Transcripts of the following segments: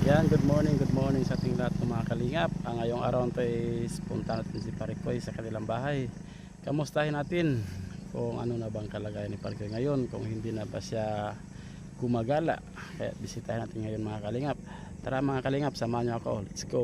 Yan, good morning sa ating lahat ng mga kalingap. Ang ngayong araw ito is punta natin si Parikoy sa kanilang bahay. Kamustahin natin kung ano na bang kalagayan ni Parikoy ngayon, kung hindi na ba siya gumagala. Kaya bisitahin natin ngayon mga kalingap. Tara mga kalingap, samahan niyo ako. Let's go.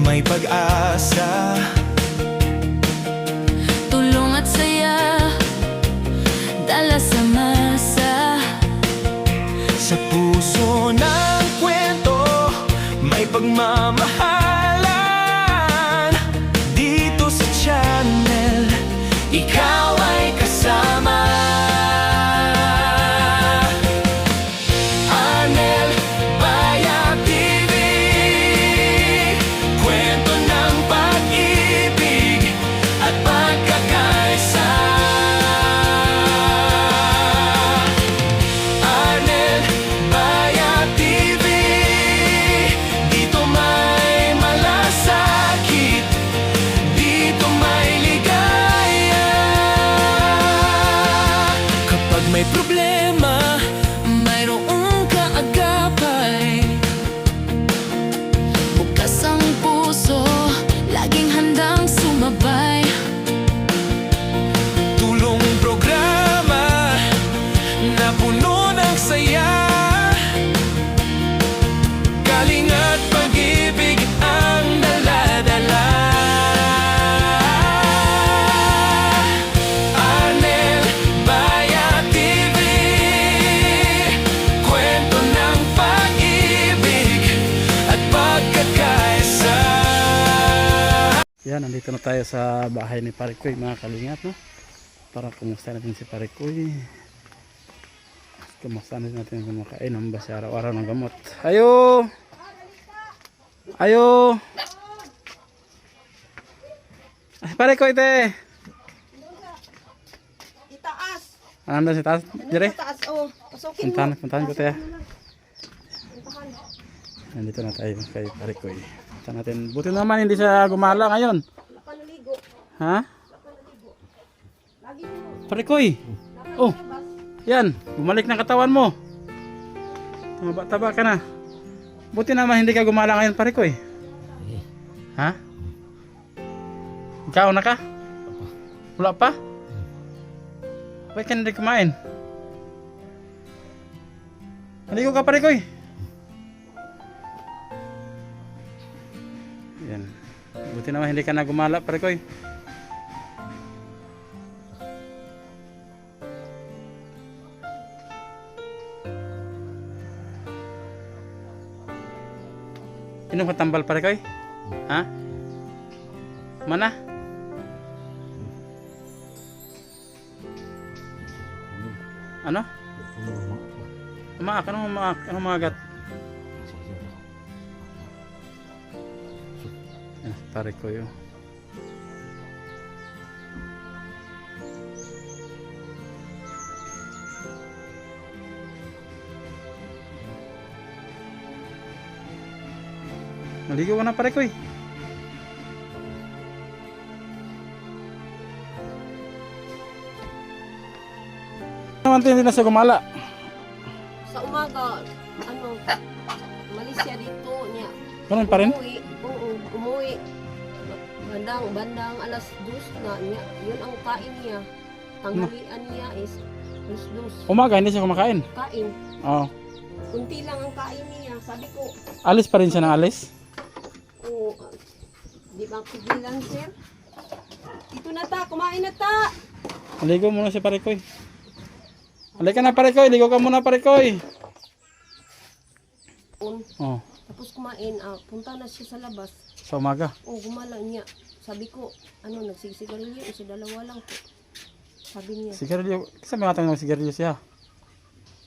May pag-asa, tulong at saya, dala sa masa. sa puso ng kwento may pagmamahalan. Dito sa channel, ikaw ay kasama. Anel Bayat TV, kwento ng pag-ibig at pagkakaisa. Anel Bayat TV, dito may malasakit, dito may ligaya. Kapag may problema, Mayroong kaagapay, bukas ang puso, laging handang sumabay. tulong programa na puno ng saya, galing at pag-ibig ang dala-dala. Anel Bayat TV, kwento ng pag-ibig at pagkakaisa. Yan, nandito na tayo sa bahay ni Parikoy mga kalingap, no? Para kumusta natin si Parikoy. Kumusta natin kung makainom ba siya araw-araw ng gamot. Ayo! Ayo! Ay, Parikoy te! Itaas. Ano si taas? Dire? Itaas, oh. Pasukin mo. Puntahan ko tayo. Puntahan. Nandito na tayo kay Parikoy. Puntahan natin. Buti naman hindi siya gumala ngayon. Panaligo. Ha? Lagi mo. Parikoy! Oh! Yan! Bumalik ng katawan mo. Taba-taba ka na. Buti naman hindi ka gumala ngayon Parikoy. Ha? Ikaw na ka? Wala pa? Bakit ka hindi kumain? Naligo ka Parikoy. Yan. Buti naman hindi ka na gumala Parikoy. Inom ka tambal Parikoy? Ha? Mana? Ano? Umaak, ano umaak? Ano umagat? Yan, Parikoy oh. Naligo ka na Parikoy. Naman hindi na siya gumala. Sa umaga, ano, Malaysia dito niya. Ganun pa rin? Umuwi. Oo, umuwi. Bandang alas 2 na niya. Yun ang kain niya. Tanghalian niya is alas 2. Umaga hindi siya kumakain. Kain. Oo. Kunti lang ang kain niya. Sabi ko, Alis pa rin siya ng alis. oh, di ba pigilan sir? Dito na ta, kumain na ta. Naligo muna si Parikoy. Halika na Parikoy, ligo ka muna Parikoy. Oh, Tapos kumain, punta na siya sa labas. sa umaga. Oh, gumala niya. Sabi ko, ano, nagsisigarilyo, isa dalawa lang po. Sabi niya, Sigarilyo. Kasi may matang ng sigarilyo siya.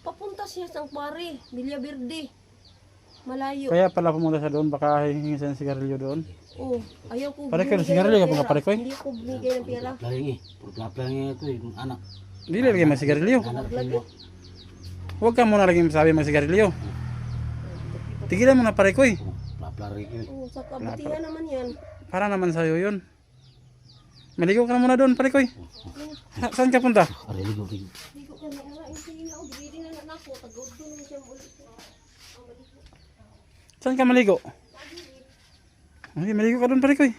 papunta siya sa Pare, Villa Verde. Malayo. Kaya pala pumunta siya doon, baka hihingi siya ng sigarilyo doon. Oh, ayaw ko. Pare ko, binigay sigarilyo ng ka pa pera. pare ko, eh. Hindi ko binigay ng pera. Pagka-plangi ito eh, yung anak. Hindi lagay mga sigarilyo. Anak Lagi. mo. Huwag ka muna laging masabi mga sigarilyo. Tigilan mo na pare ko eh. Plaplar ko. Oo, sa kabutihan naman yan. Para naman sa'yo yun. Maligo ka na muna doon pare ko eh. Saan ka punta? Aray, ligo. Hindi ko kami ala, hindi na ako, bibili na na ako, tagod ko naman siya ulit. Saan ka maligo? Okay, maligo ka doon pare ko eh.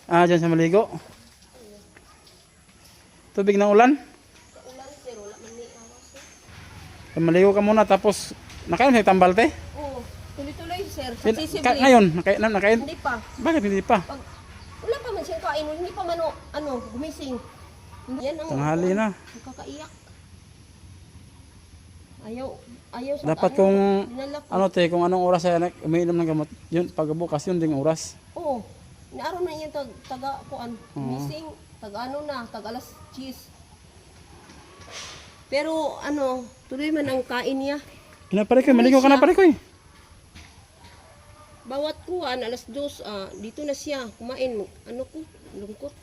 Ah, dyan sa maligo. Tubig ng ulan. Ulan, sir, wala man ni awas. Maligo ka muna tapos nakain sa tambalte. Oo, tuloy-tuloy, sir. Sa Ngayon, sisibli. nakain. Hindi pa. Bakit hindi pa? Pag, wala pa man siyang kain, hindi pa man gumising. Yan ang Tanghali na. nakakaiyak. Ayaw sa Dapat ano, kung dinala ko. ano te, kung anong oras ay umiinom ng gamot, yun pagbukas yun ding oras. Oo. Inaaraw na yung taga kuan. Gumising, taga ano na, taga alas 10. Pero ano, tuloy man ang kain niya. Pare ko, maligo ka na pare ko eh. Bawat kuan alas 2, dito na siya kumain. Ano ko, lungkot.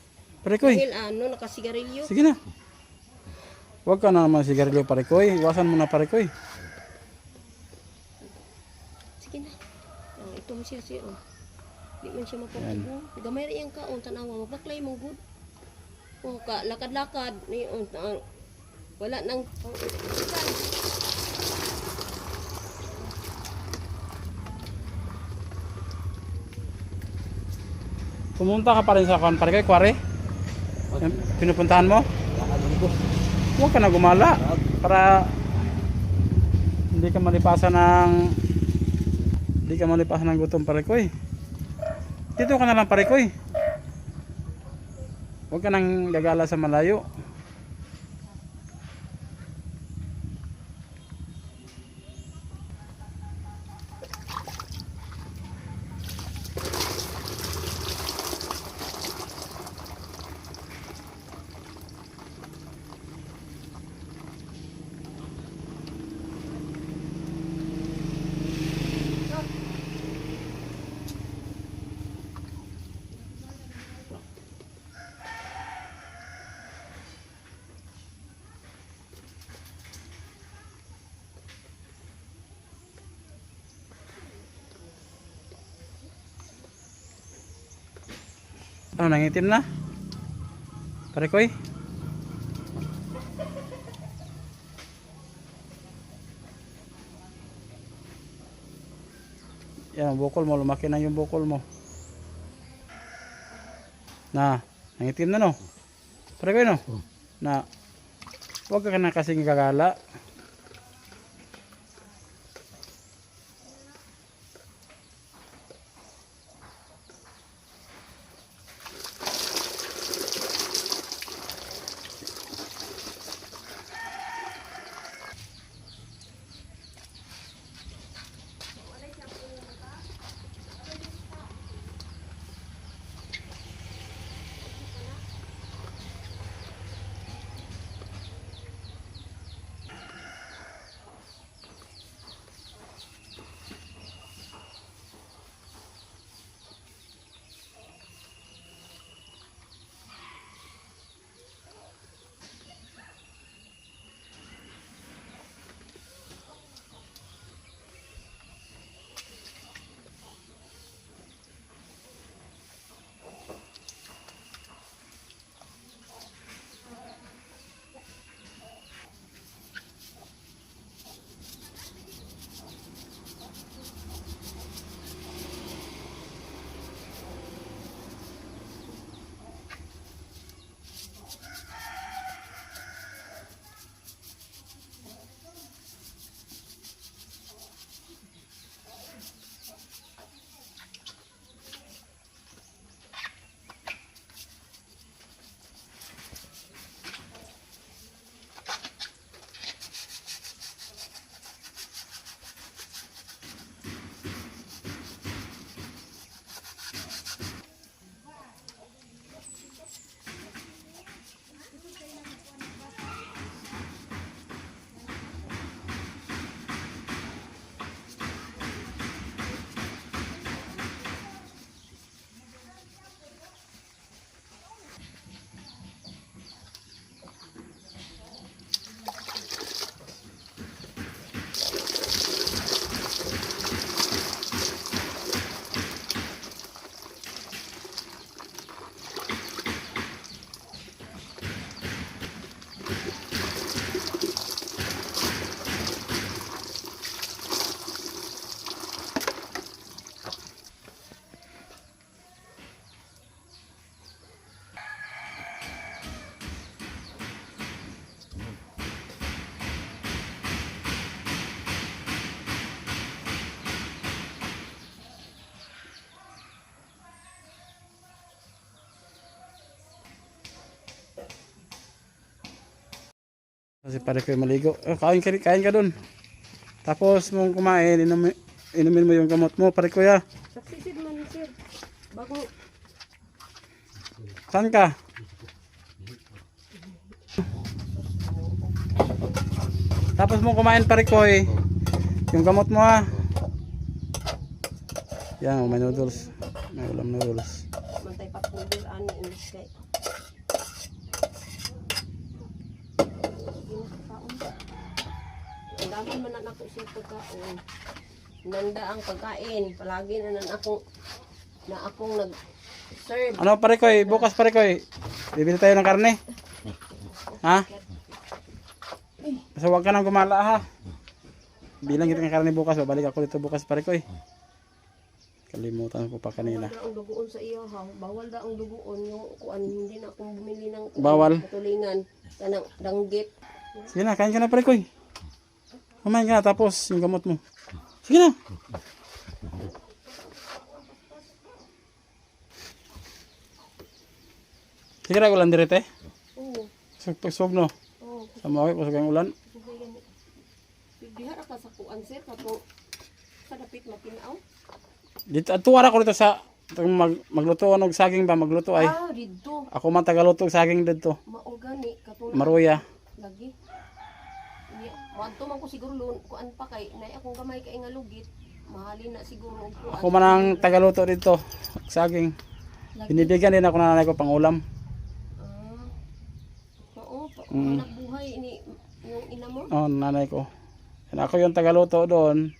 Pare ko eh. Dahil ano, nakasigarilyo. Sige na. Huwag ka na naman sigarilyo pare ko eh. Iwasan mo na pare ko eh. Sige na. Ito mo siya siya. Di man siya mapapagod. Gamay rin yung kaon, tanawa. Magbaklay mong good. O, lakad-lakad. Wala nang... Pumunta ka pa rin sa pare ko, kware. Yung pinupuntahan mo. Huwag ka na gumala. Para hindi ka malipasan ng gutom pare ko eh. Dito ka na lang pare ko eh. Huwag ka nang gagala sa malayo. Ano, nangitim na? Pare ko eh. Yan, bukol mo. Lumaki na yung bukol mo. Na, nangitim na no? Pare ko no? Na, huwag ka na kasing gagala. Kasi pare ko maligo. Kain ka dun. Tapos mong kumain, inumin mo yung gamot mo, pare ko ya. Succeeded man sir. Bago Saan ka? Tapos mong kumain pare ko yung gamot mo ha. Yan, may noodles. May ulam noodles. mantay patnudol ani inis kay. Ang dami man na ako siya pagkaon. Nanda ang pagkain. Palagi na akong nag-serve. Ano pare ko bukas pare ko bibili tayo ng karne. Ha? So wag ka nang gumala ha. Bilang kita ng karne bukas, babalik ako dito bukas pare ko Kalimutan ko pa kanina. Bawal daw ang dugoon sa iyo ha. Bawal daw ang dugoon yung kuan hindi na akong bumili ng Bawal? tulingan kanang danggit. Sige na, kain ka na pare ko Kumain ka na tapos yung gamot mo. Sige na. Sige na ulan direte. Oo. Pagsog no. Oo. Sa mga kusog ang ulan. Bihara ka sa kuan sir kapo sa dapit makinaw. Dito atuwara ko dito sa magluto og saging ba magluto ay. Ah, dito. Ako man tagaluto og saging dito. Maorgani katong Maruya. lagi. Iya, moadto man ko siguro kuan pa kay nay akong gamay kay nga lugit. Mahalin na siguro og kuan. Ako man ang tagaluto dito og saging. Lagi. Binibigyan din ako ng nanay ko pang ulam. Ah. Oo, Mm. anak buhay ini yung ina mo. Oh, nanay ko. And ako yung tagaluto doon.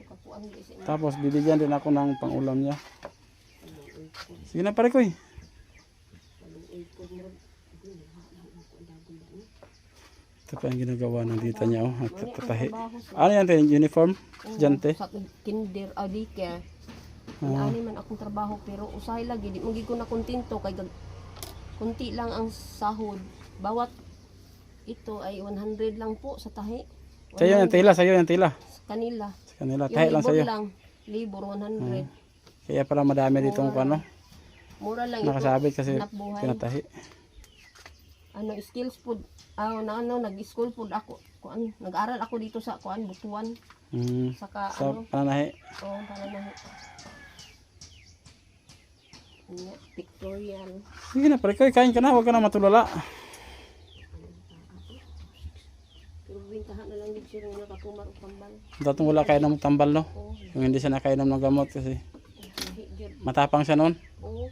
Kapuan di sa ina. Tapos bibigyan din ako ng pangulam niya. Sige na pare ko Ito pa yung ginagawa ng tita niya Tatahi. Ano yan tayo? Uniform? Estudyante? Sa kinder o daycare. Ani man akong trabaho pero usahay lagi di magi ko na kontento kay kunti lang ang sahod. Bawat ito ay 100 lang po sa tahi. Sa'yo yung tila, sa'yo yung tila. Sa kanila. Sa kanila, Yung tahi lang libor sa'yo. lang. Libor 100. Kaya pala madami ditong ano, Mura lang nakasabit kasi hanap buhay. pinatahi. Ano skills food. Nag-school food ako. Kuan, nag-aral ako dito sa kuan Butuan. Saka Sa pananahi. para na pictorial. Sige na pare ko, kain ka na, huwag ka na matulala. Pero bintahan na lang din siya nung nakatumar o tambal. Datong wala kainom ng tambal no. Oo. Yung hindi siya nakainom ng gamot kasi Lahi dyan. matapang siya noon. Oo.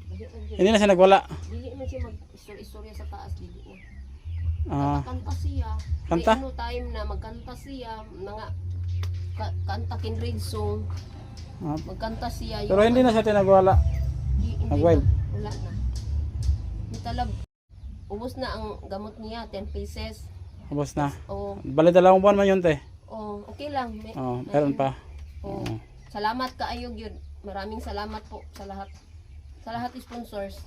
Lahi na dyan. Hindi na siya nagwala. Dili man siya mag-istorya sa taas. Dili na. Ah, Kanta siya. Kanta? May time na magkanta siya. Mga kanta kinread song. ah, Magkanta siya. pero hindi na siya tinagwala. Hindi Nag-wild? na, wala na. Mitalab. Ubos na ang gamot niya. 10 pieces. Tapos na. O, Bali dalawang buwan man yun te. okay lang. Oh, meron pa. Oo. Salamat kaayo gyud. Maraming salamat po sa lahat. Sa lahat sponsors.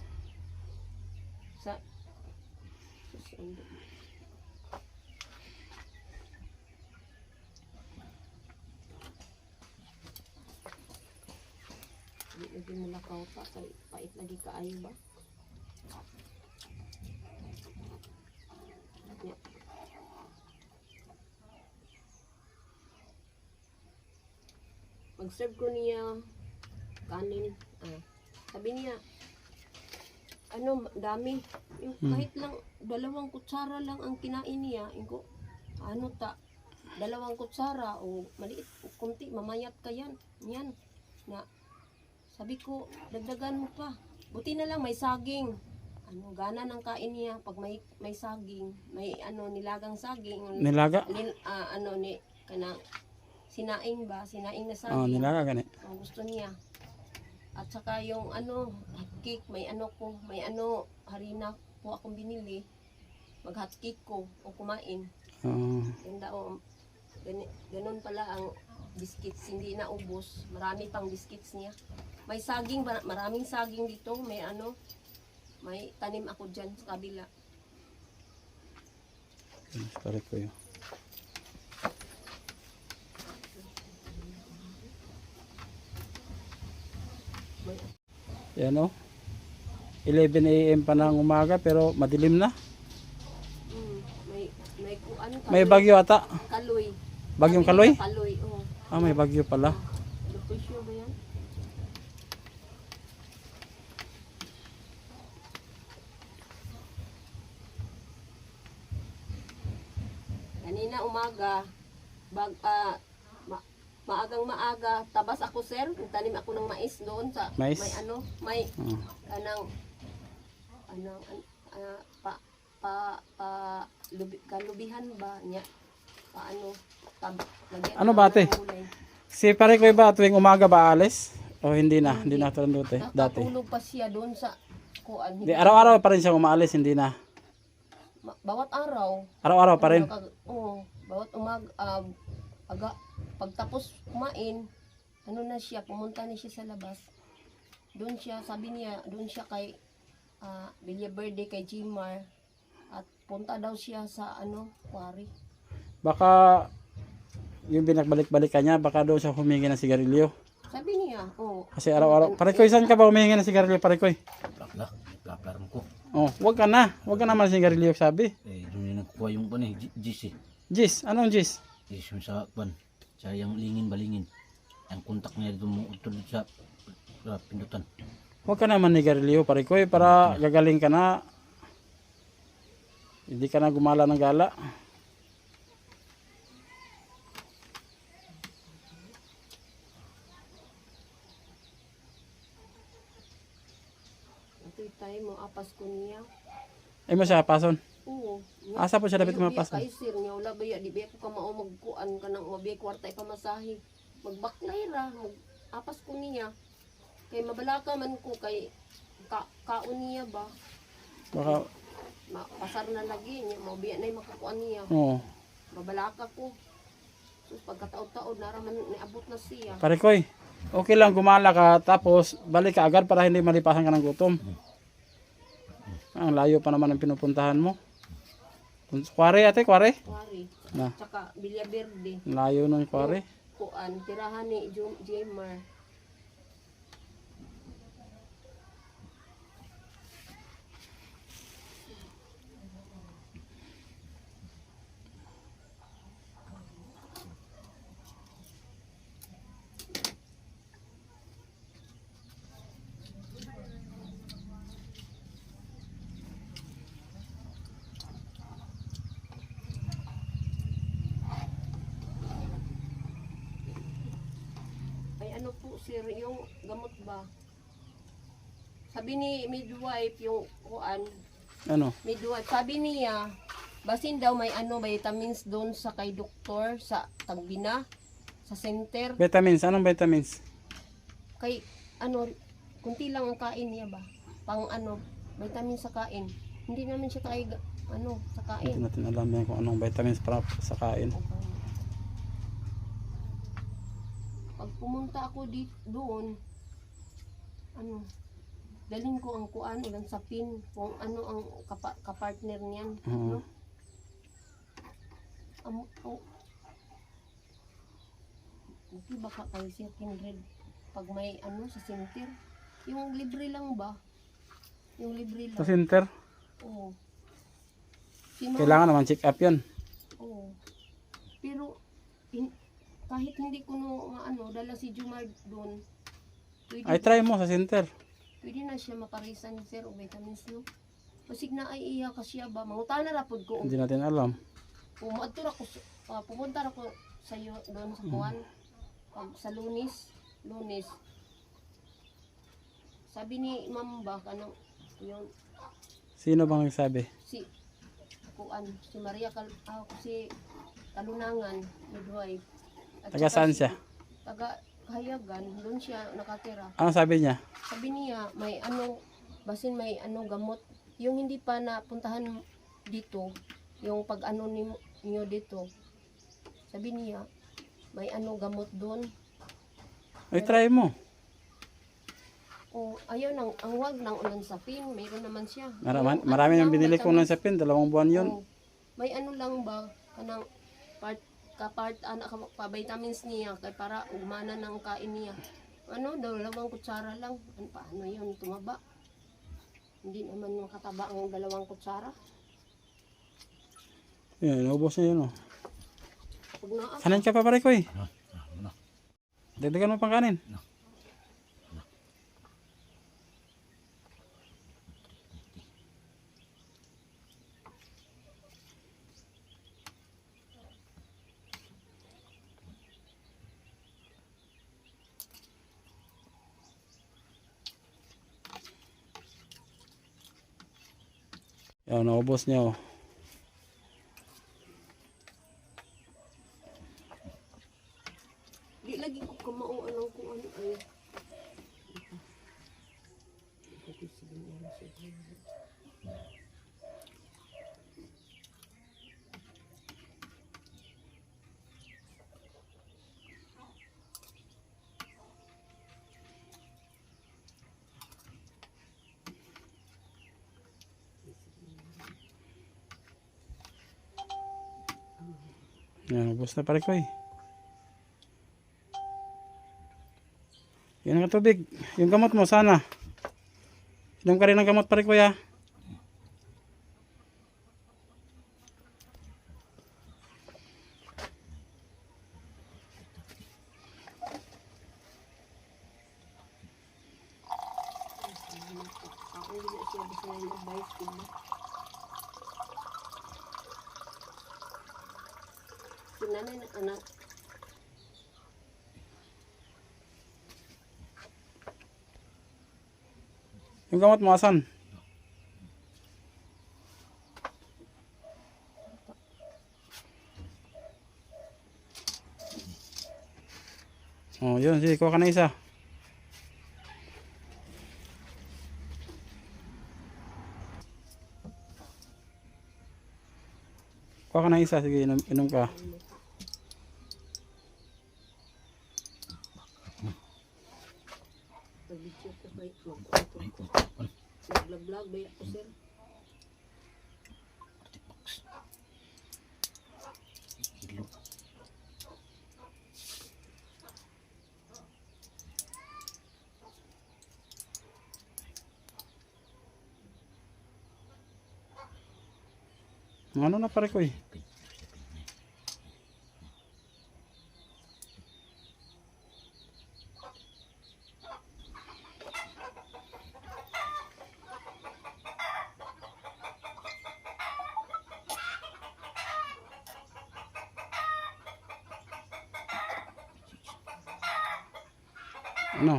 Sa Hindi mo lakaw pa kay pait lagi kaayo ba? Yeah. Mag-serve ko niya kanin. Sabi niya, dami. Yung kahit lang, 2 kutsara lang ang kinain niya. Yung ko, 2 kutsara o maliit, kunti, mamayat ka yan. Yan. Na, sabi ko, dagdagan mo pa. Buti na lang may saging. Gana ng kain niya pag may saging. May nilagang saging. Nilaga? Kanang sinaing ba? Sinaing na Oh, saging. nilaga gani. Ang gusto niya. At saka yung hot cake, may harina po akong binili. Mag hot cake ko o kumain. Oh, Ganda o, ganun pala ang biscuits, hindi na ubos. Marami pang biscuits niya. May saging, maraming saging dito. May tanim ako dyan sa kabila. pare ko yun. Yan o. 11 AM pa ng umaga pero madilim na. May May kuan, May bagyo ata. kaloy. Bagyong Sabi nila Kaloy? Kaloy, oo. Ah, may bagyo pala. Lupisyo ba yan? Kanina umaga, maagang maaga, tabas ako sir, tanim ako ng mais doon sa Mais? may ano, may Oh. kanang kalubihan ba niya? Paano? Lagyan Ano ng ba, ate? gulay. Si pare ko ba tuwing umaga ba alis? O hindi na? Hindi na dati. Dati. Nakatulog pa siya doon sa kuan. Di, araw-araw pa rin siya umaalis, hindi na. Bawat araw. Araw-araw pa rin. Oo. Bawat pagtapos kumain, ano na siya, pumunta na siya sa labas. Doon siya, sabi niya, doon siya kay Villa Verde, kay Jimar. At punta daw siya sa quarry. Baka yung binagbalik-balikan niya, baka doon siya humingi ng sigarilyo. Sabi niya, oo. Kasi araw-araw. Pare ko, saan ka ba humingi ng sigarilyo, pare ko? Plaplar mo ko. Oh, wag ka na. Wag ka naman sigarilyo, sabi. Eh, doon yung nagkuha yung pan eh, Gis eh. Jis, anong Jis? Gis yung sa pan. Sa yung balingin. Ang kontak niya dito mo utol sa pindutan. Huwag ka naman nigarilyo, pare ko, para gagaling ka na. Hindi ka na gumala ng gala. Ito tayo mo, apas ko niya. Ay mo siya, pason. Oo. Asa po siya dapat mapason? Kay sir niya, wala ba ya, di ba ko ka mao magkuan ka nang mabiya kwarta ipamasahe. Magbaklay ra, apas ko niya. Kay mabalaka man ko kay kaon niya ba. Baka, Pasar na lagi niya, mabiya na makakuan niya. oo. Mabalaka ko. So pagkataod-taod naraman niabot na siya. Pare ko, okay lang gumala ka, tapos balik ka agad para hindi malipasan ka ng gutom. Ang layo pa naman ang pinupuntahan mo. Kware ate, kware? Kwari. Na, Tsaka Villa Verde. layo ng kware. Kuan, tirahan ni Jmar. Ay ano po sir, yung gamot ba? Sabi ni midwife yung kuan, Ano? midwife, sabi niya, basin daw may vitamins doon sa kay doktor sa Tagbina, sa center. Vitamins, anong vitamins? Kay kunti lang ang kain niya ba? Pang vitamins sa kain. Hindi naman siya kay sa Hindi kain. natin alam yan kung anong vitamins para sa kain. Pag pumunta ako doon, dalhin ko ang kuan ulang sapin kung ano ang kapartner niyan. Oo. Okay, baka kayo siya kindred pag may sa center. Yung libre lang ba? Yung libre Sa lang. center, Oo. Si Ma'am- kailangan naman check up yan. Oo. Pero kahit hindi ko dala si Jumar doon, pwede, Ay, try mo sa center. pwede na siya maparisan ni sir o vitamins no. Pasig na ay iya ka siya ba? Mangutana ra pud ko. Hindi natin alam. Pumunta ako pupunta ako sa iyo doon sa kuan. Pag sa Lunes. Sabi ni Ma'am ba kanang yung Sino bang nagsabi? si Maria si Talunangan midwife. At Taga saka saan siya? Taga Kahayagan, doon siya nakatira. Ano sabi niya? Sabi niya, may basin may gamot. Yung hindi pa napuntahan dito, yung pag niyo dito. Sabi niya, may gamot doon. Ay, try mo. O, ayaw ang wag ng ulan sapin, mayroon naman siya. Marami nang binili kong lang sa pin, 2 buwan yun. O, may lang ba, kanang pa-vitamins niya, kay para umana ng kain niya. 2 kutsara lang. Paano yun, tumaba? Hindi naman makataba ang 2 kutsara. Yan, naubos na yun oh. Pag naa, Kanin ka pa pare ko eh. Ano? Dagdagan mo pang kanin. Yan, naubos niya oh. di lagi ko kamauan ang kung ano ay. Yan, ubos na pare ko eh. Yan ang tubig. Yung gamot mo sana. Inom ka rin ng gamot pare ko ya. Ako hindi na siya basta yung advice ko ba. Si nanay na anak. Yung gamot mo asan? Oh, yun. Sige, kuha ka na isa. Kuha ka na isa. Sige, inom ka. Pag-video ko ba ito? Ay, ano? Nag-vlog ba ito sir? Kilo. Ano na pare ko eh. Ano?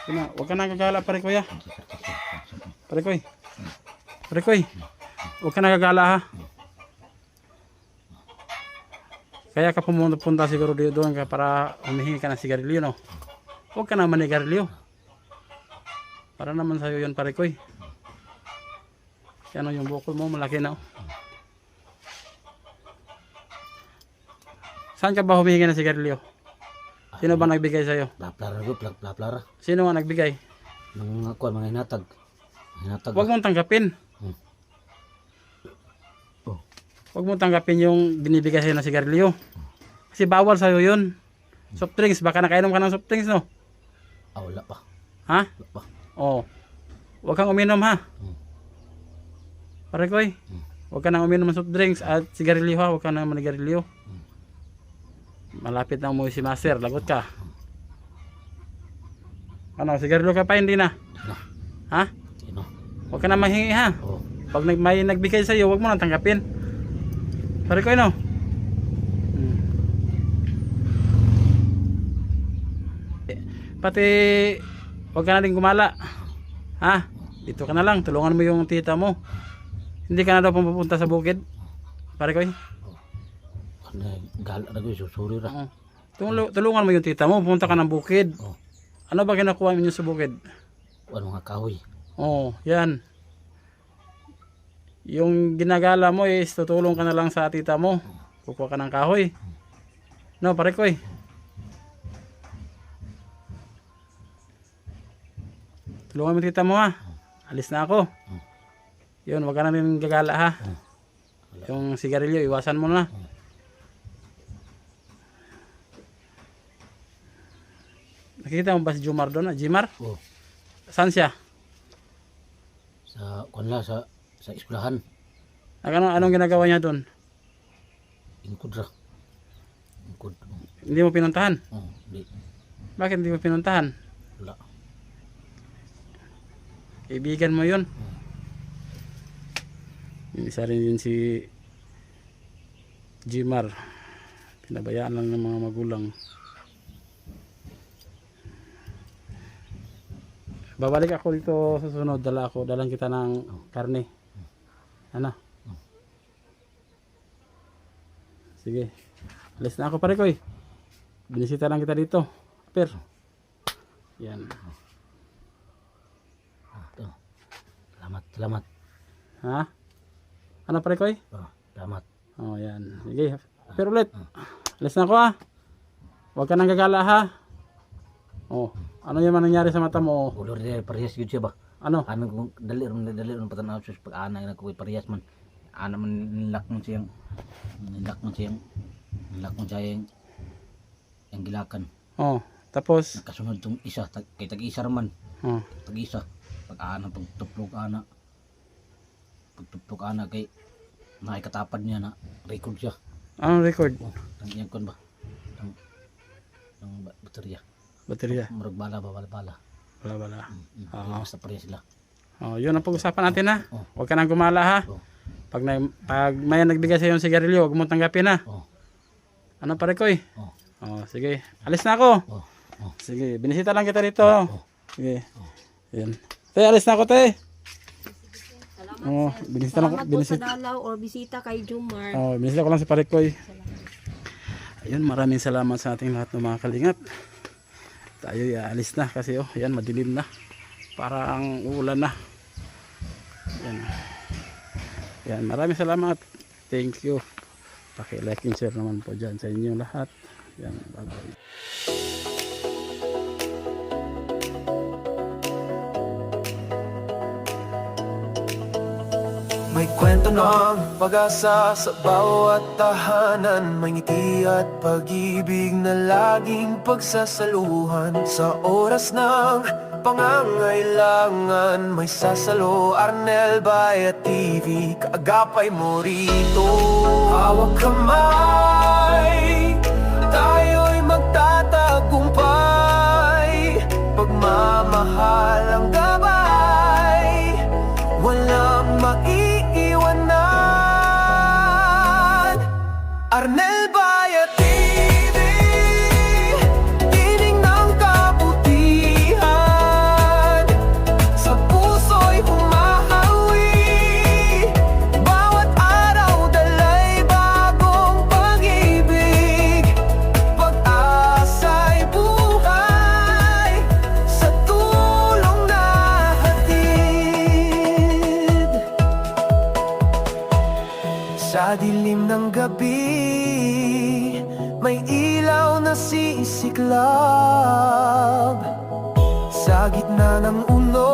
Sina, wag ka nagagala pare ko ya. Pare ko eh. Pare ko eh. Huwag ka nagagala ha. Kaya ka pumunta siguro doon ka para humihingi ka ng sigarilyo no. Huwag ka naman sigarilyo. Para naman sa'yo yun pare ko eh. Kaya ano yung bukol mo malaki na oh. Saan ka ba humihingi ng sigarilyo? Sino ba nagbigay sa'yo? Plaplara ko, plaplara. Sino nga nagbigay? Mga kuwan, mga hinatag. Hinatag. Huwag mong tanggapin. Oh. Huwag mong tanggapin yung binibigay sa'yo ng sigarilyo. Kasi bawal sa'yo yun. Soft drinks, baka nakainom ka ng soft drinks no? Ah, wala pa. Ha? Wala pa. Oo. Huwag kang uminom ha. Pare ko eh. Huwag ka nang uminom ng soft drinks at sigarilyo ha. Huwag ka nang manigarilyo. Malapit na umuwi si Master. Lagot ka. Ano, sigarilyo ka pa hindi na? Na. Ha? Sino? Huwag ka na mahingi ha. Oh. Pag may nagbigay sa'yo, huwag mo nang tanggapin. Pare ko no? Pati huwag ka na rin gumala. Ha? Dito ka na lang. Tulungan mo yung tita mo. Hindi ka na daw pupunta sa bukid. Pare ko Ano, gala na ko, susuri ra. tulungan mo yung tita mo. Pupunta ka ng bukid. Oh. Ano ba kinakuha ninyo sa bukid? Ano nga kahoy. Oh, yan. Yung ginagala mo is tutulong ka na lang sa tita mo. Kukuha ka ng kahoy. No, pare ko Tulungan mo tita mo ha. Alis na ako. Yun, wag ka na rin gagala ha. Yung sigarilyo, iwasan mo na. Nakikita mo ba si Jumar doon? Jimar? Oh. Saan siya? Sa, kunla, sa eskwelahan. Anong ginagawa niya doon? Ingkod ra. Ingkod. Hindi mo pinuntahan? Oh, di. Bakit hindi mo pinuntahan? Wala. Kaibigan mo yun? Yung isa rin yun si Jimar. Pinabayaan lang ng mga magulang. Babalik ako dito sa sunod. Dalang kita ng karne. Ano? Sige. Alis na ako pare ko eh. Binisita lang kita dito. Per. Yan. Ito. Salamat. Ha? Ano pare ko eh? Oh, salamat. Oh, yan. Sige. Pero ulit. Alis na ako ha. Huwag ka nang gagala ha. Oh, ano yung nangyari sa mata mo? Ulo rin parehas yun siya ba? Ano? Ano kung dali ron patanaw sa pag-ana na ko parehas man. Ana man nilak mo siyang yung gilakan. Oh, tapos Kasunod tong isa kay tag-isa raman. oh, Tag-isa pag-ana pagtuplok ana kay nakikatapad niya na record siya. anong record? Oh, ang iyang kon ba? Ang baterya. Baterya. Murag bala. Wala. Oo. Basta pareha sila. Oh, yun ang pag-usapan natin ha. Oh. Huwag ka nang gumala ha. Oh. Pag may nagbigay sa iyo ng sigarilyo, huwag mo tanggapin ha. Oh. Ano pare ko eh? Oh. Oh, sige. Alis na ako. Oh. Oh. Sige, binisita lang kita dito. Sige. Yan. Te, alis na ako te. Salamat, Oh, sir. binisita lang Salamat po sa dalaw or bisita kay Jumar. Oh, binisita ko lang si pare ko eh. Ayun, maraming salamat sa ating lahat ng mga kalingap. Tayo aalis na kasi yan madilim na. Parang uulan na. Yan, maraming salamat. Thank you. Paki-like and share naman po dyan sa inyo lahat. Yan, bye-bye. May kwento ng pag-asa sa bawat tahanan. May ngiti at pag-ibig na laging pagsasaluhan. Sa oras ng pangangailangan, may sasalo. Arnel Bayat TV, kaagapay mo rito. Hawak kamay, tayo'y magtatagumpay. Pagmamahal ang gabay, walang maiiwanan. Arnel Bayat TV, tinig ng kabutihan. Sa puso'y humahawi, bawat araw dalay bagong pag-ibig. Pag-asa'y buhay, sa tulong na hatid. Sa dilim ng gabi, may ilaw na sisiklab. Sa gitna ng uno,